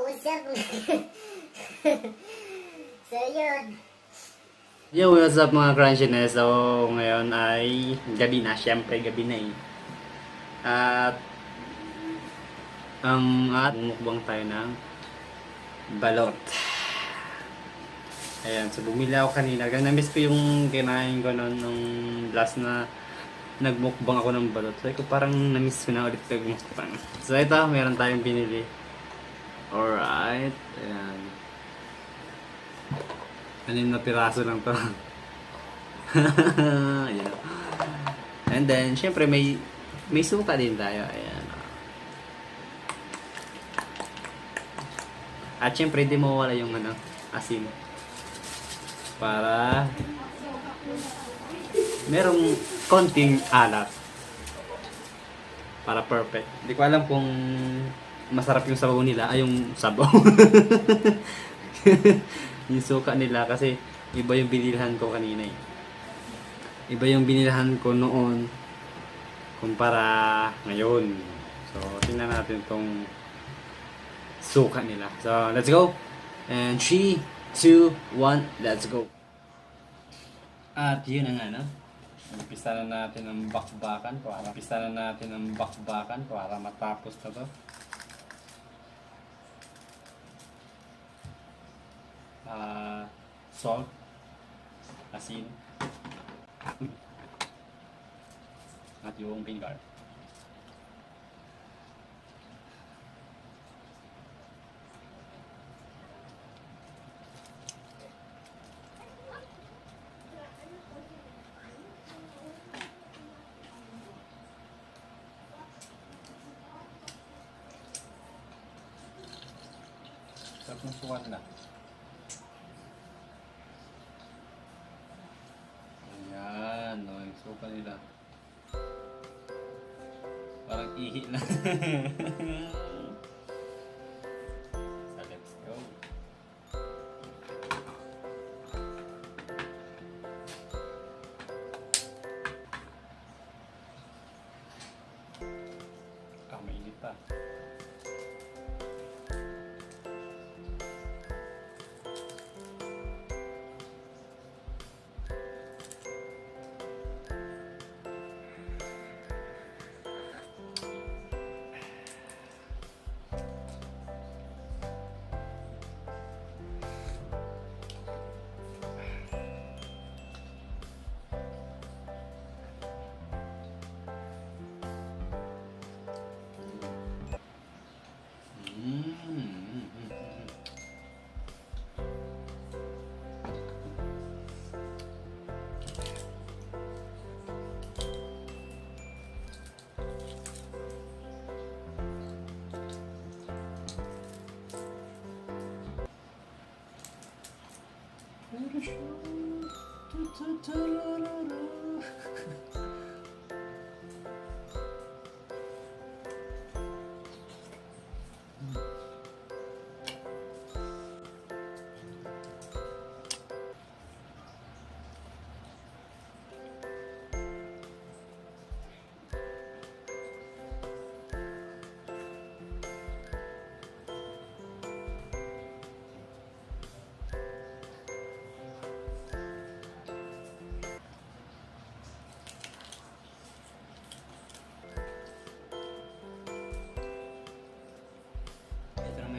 kausap. So, yun. Yo, what's up mga crunchiness? So, ngayon ay gabi na. Siyempre, gabi na eh. At, mumukbang tayo ng balot. Ayan, so bumili ako kanina. Na-miss ko yung kinain ko noon nung last na nagmukbang ako ng balot. So, ko parang na-miss ko na ulit nagmukbang. So, ito, meron tayong binili. Alright. Ayan. Anim na piraso lang to. Ayan. And then, syempre, may suka din tayo. Ayan. At syempre, di mawala yung asin. Para merong konting alat. Para perfect. Hindi ko alam kung masarap yung sabaw nila. Ay, yung sabaw. Yung suka nila kasi iba yung binilhan ko kanina eh. Iba yung binilhan ko noon kumpara ngayon. So, tingnan natin tong suka nila. So, let's go! And 3, 2, 1, let's go! At yun ang umpisa na natin ang bakbakan para matapos na to. Salt, asin, at yung vinegar. Sarap ng suwan na. Ayan, no, yung suka nila. Parang ihi na. So, let's go. Mainit pa.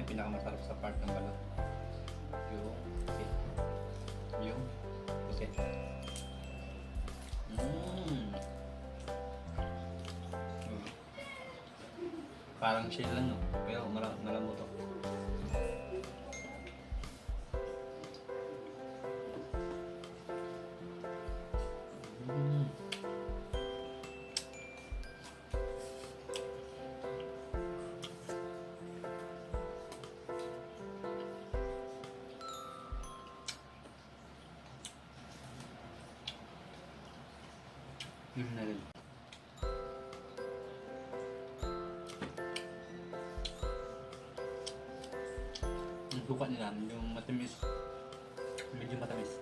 Pinakamasarap sa part ng balot yung puti. Parang shell lang no, pero malambot to. Yun na rin. Yung suka nila, yung matamis, medyo matamis.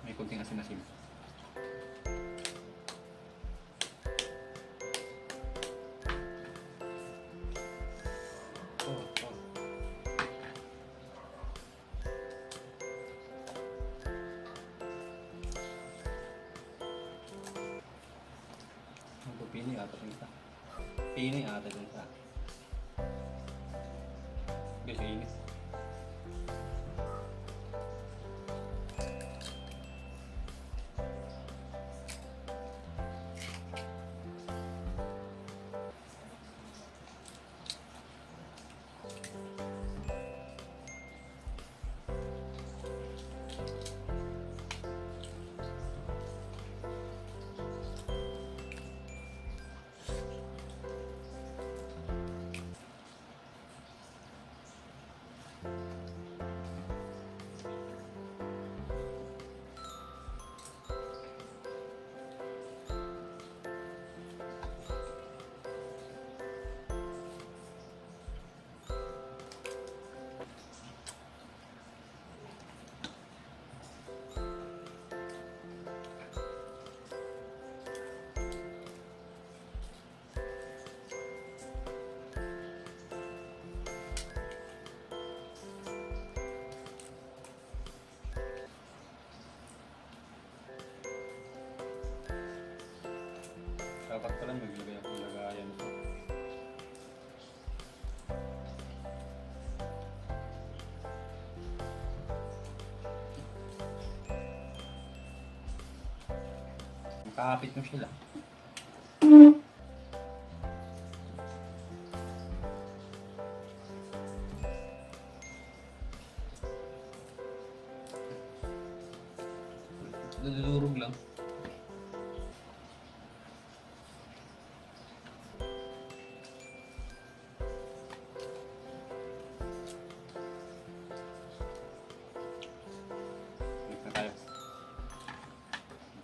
May konting asim-asim. Pinoy ata dun sa. Gusto inis. Dapat pala maglagay ako ng lagayan ko. Makakapit mo sila. Nadudurog lang. Balik na tayo.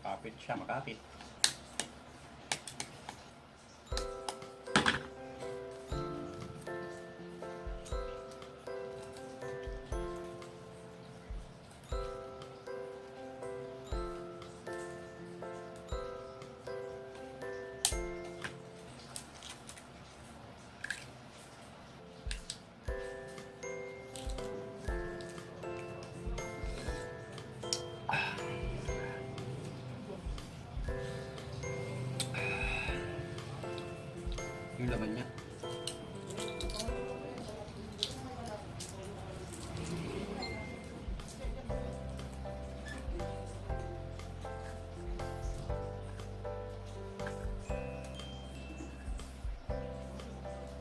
Makapit siya, makapit. Yung laman niya.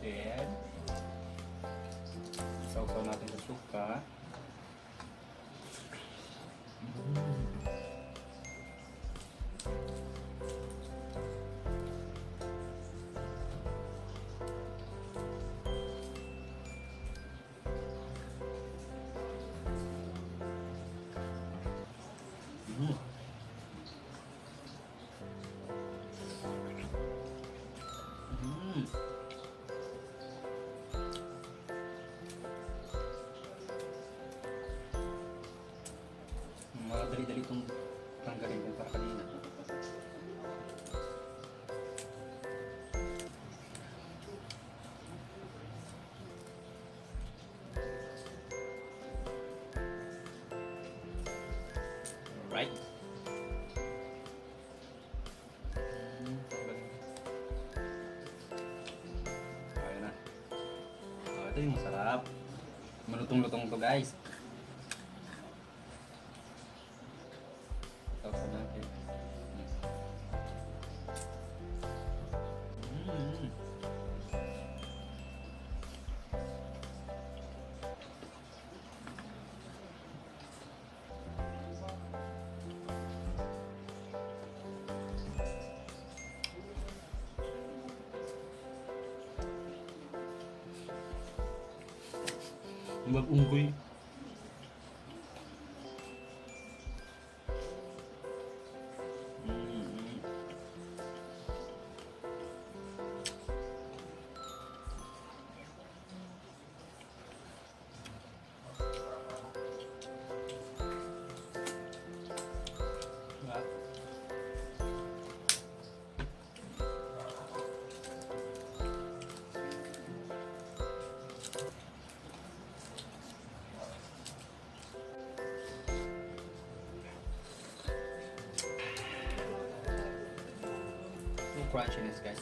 Then, sausaw natin sa suka. Madali-dali itong tanggalin ko para kanina. Alright. Ayun na. Ito yung masarap. Malutong-lutong to guys. Sausaw natin. Mag-unggoy. Crunchiness guys.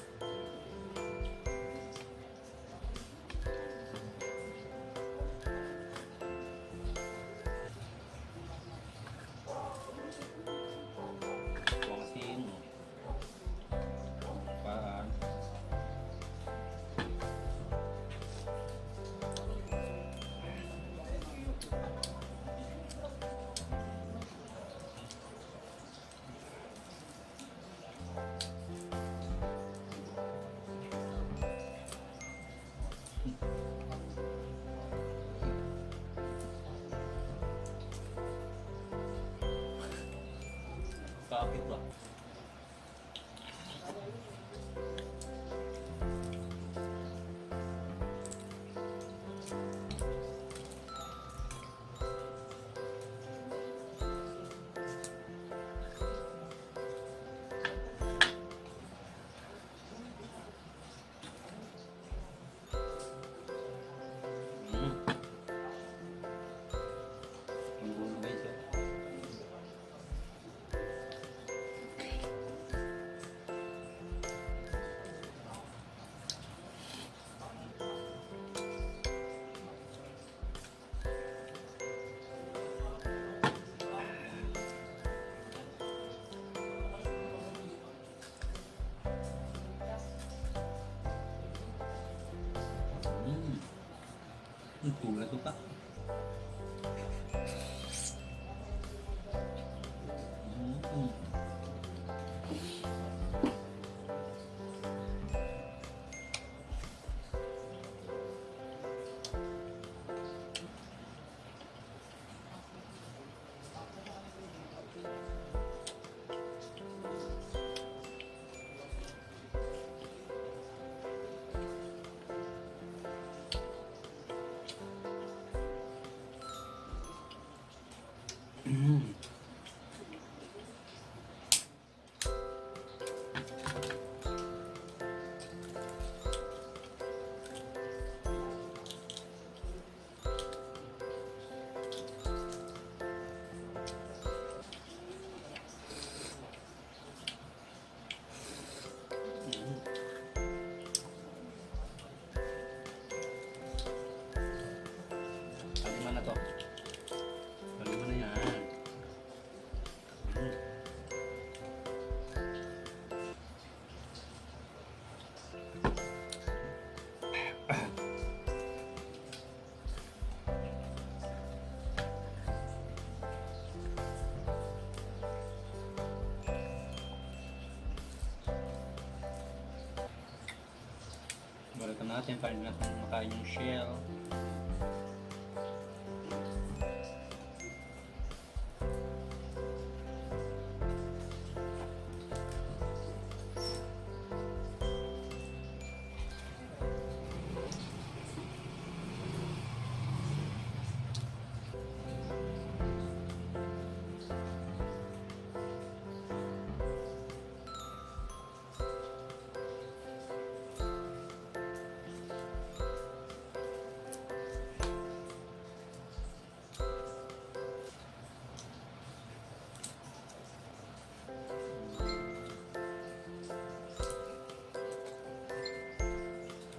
Tulad ko pa. Kalima na to. Kalima na yan. Balikan natin para hindi natin makain yung shell.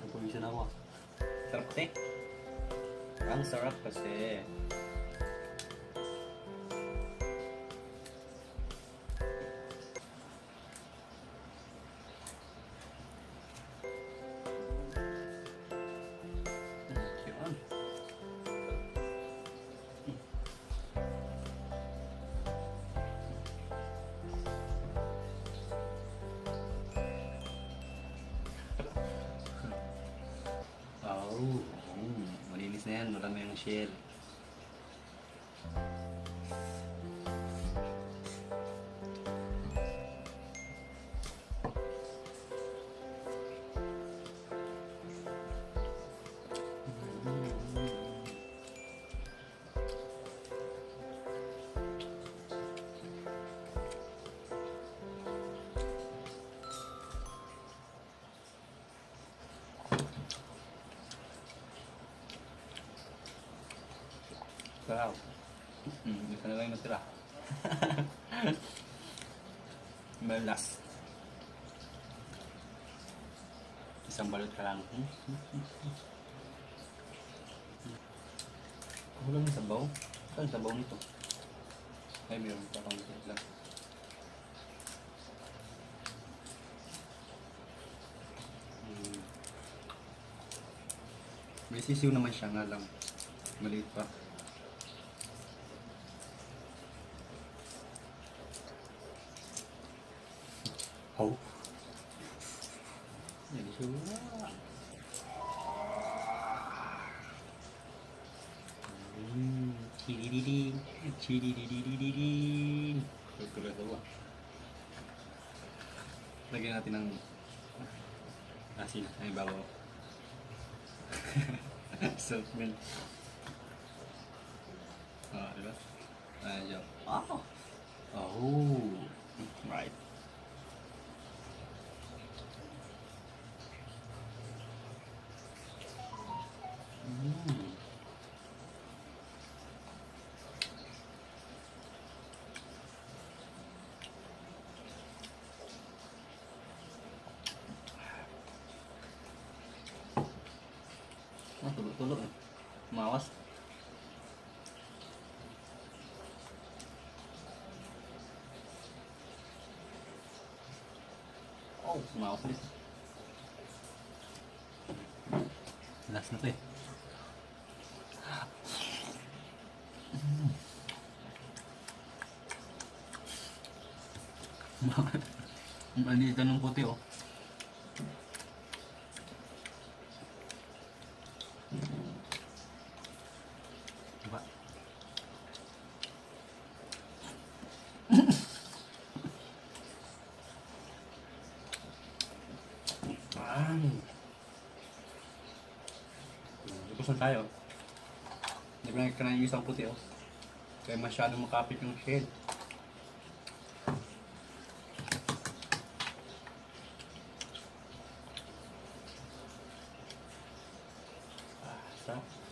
Nagpawisan ako. Sarap kasi. Ang sarap kasi. Yun. Malinis na yan, marami ang shell. Sarap. Ito na lang yung natira. Malas. Isang balot ka lang. Kulang yung sabaw. Saan sabaw nito? Ay, mayroon pa akong lang. May sisiw naman siya nga lang. Maliit pa. Oh. Yan siya. Chidididin. Chidididididin. Tulad ako. Lagyan natin ng asin. Ay, babaw. So, man. Diba? Diyan. Oh. Oh. Right. Tulog-tulog eh. Mawas. Oh, mawas ulit. Last na to eh. Ang maliit ng puti oh. Diba? Gusto tayo. Hindi ko nakikita na yung isang puti oh. Kaya masyadong makapit yung shell. Sarap.